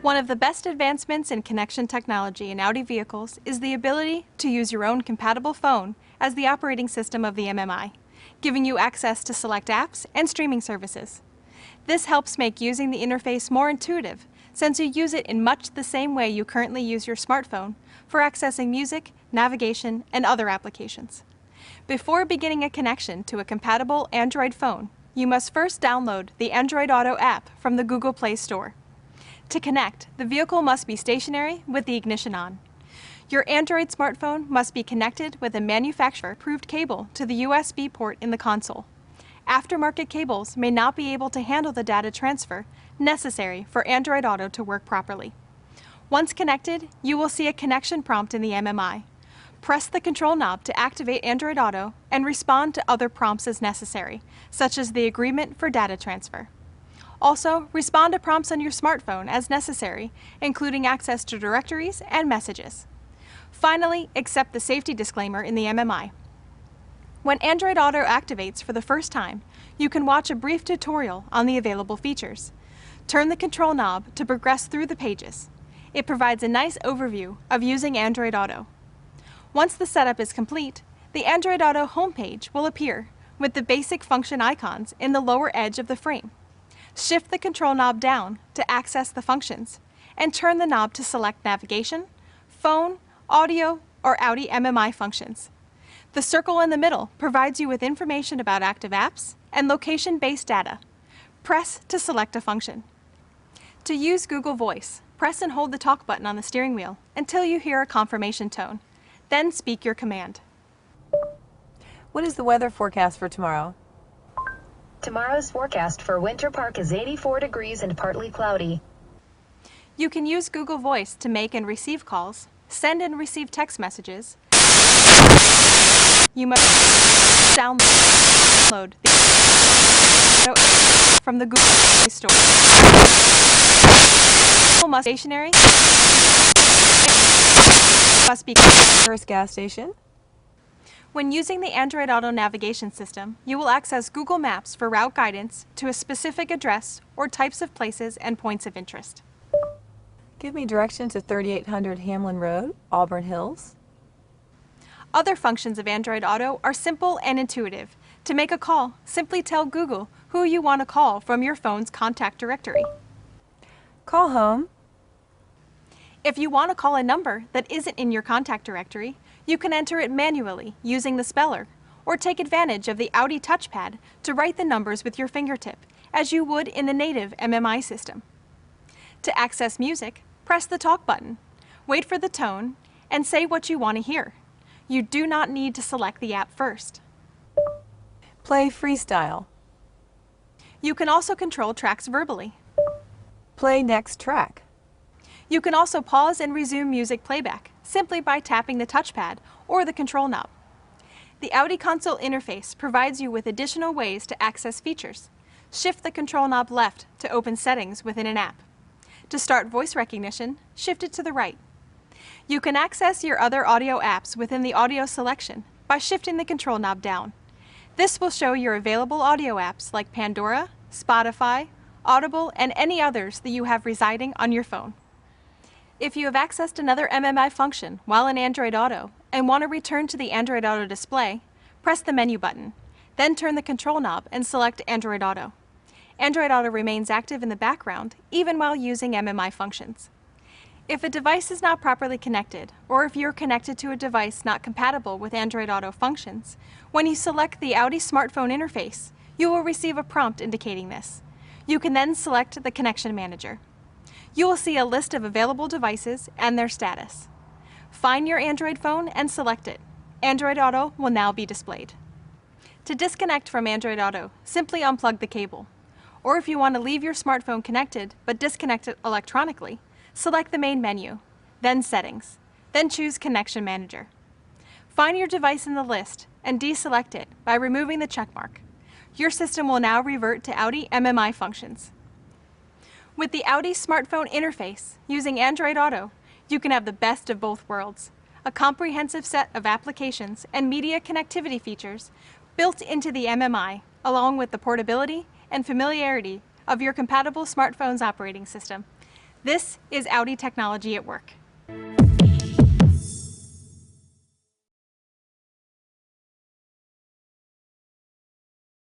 One of the best advancements in connection technology in Audi vehicles is the ability to use your own compatible phone as the operating system of the MMI, giving you access to select apps and streaming services. This helps make using the interface more intuitive, since you use it in much the same way you currently use your smartphone for accessing music, navigation, and other applications. Before beginning a connection to a compatible Android phone, you must first download the Android Auto app from the Google Play Store. To connect, the vehicle must be stationary with the ignition on. Your Android smartphone must be connected with a manufacturer-approved cable to the USB port in the console. Aftermarket cables may not be able to handle the data transfer necessary for Android Auto to work properly. Once connected, you will see a connection prompt in the MMI. Press the control knob to activate Android Auto and respond to other prompts as necessary, such as the agreement for data transfer. Also, respond to prompts on your smartphone as necessary, including access to directories and messages. Finally, accept the safety disclaimer in the MMI. When Android Auto activates for the first time, you can watch a brief tutorial on the available features. Turn the control knob to progress through the pages. It provides a nice overview of using Android Auto. Once the setup is complete, the Android Auto homepage will appear with the basic function icons in the lower edge of the frame. Shift the control knob down to access the functions, and turn the knob to select navigation, phone, audio, or Audi MMI functions. The circle in the middle provides you with information about active apps and location-based data. Press to select a function. To use Google Voice, press and hold the talk button on the steering wheel until you hear a confirmation tone. Then speak your command. What is the weather forecast for tomorrow? Tomorrow's forecast for Winter Park is 84 degrees and partly cloudy. You can use Google Voice to make and receive calls, send and receive text messages. You must download the from the Google Play Store. Must stationary. Must be First gas station. When using the Android Auto navigation system, you will access Google Maps for route guidance to a specific address or types of places and points of interest. Give me directions to 3800 Hamlin Road, Auburn Hills. Other functions of Android Auto are simple and intuitive. To make a call, simply tell Google who you want to call from your phone's contact directory. Call home. If you want to call a number that isn't in your contact directory, you can enter it manually using the speller, or take advantage of the Audi touchpad to write the numbers with your fingertip, as you would in the native MMI system. To access music, press the talk button, wait for the tone, and say what you want to hear. You do not need to select the app first. Play freestyle. You can also control tracks verbally. Play next track. You can also pause and resume music playback simply by tapping the touchpad or the control knob. The Audi console interface provides you with additional ways to access features. Shift the control knob left to open settings within an app. To start voice recognition, shift it to the right. You can access your other audio apps within the audio selection by shifting the control knob down. This will show your available audio apps like Pandora, Spotify, Audible, and any others that you have residing on your phone. If you have accessed another MMI function while in Android Auto and want to return to the Android Auto display, press the menu button, then turn the control knob and select Android Auto. Android Auto remains active in the background even while using MMI functions. If a device is not properly connected, or if you're connected to a device not compatible with Android Auto functions, when you select the Audi smartphone interface, you will receive a prompt indicating this. You can then select the Connection Manager. You will see a list of available devices and their status. Find your Android phone and select it. Android Auto will now be displayed. To disconnect from Android Auto, simply unplug the cable. Or if you want to leave your smartphone connected but disconnect it electronically, select the main menu, then Settings, then choose Connection Manager. Find your device in the list and deselect it by removing the checkmark. Your system will now revert to Audi MMI functions. With the Audi smartphone interface, using Android Auto, you can have the best of both worlds. A comprehensive set of applications and media connectivity features built into the MMI, along with the portability and familiarity of your compatible smartphone's operating system. This is Audi technology at work.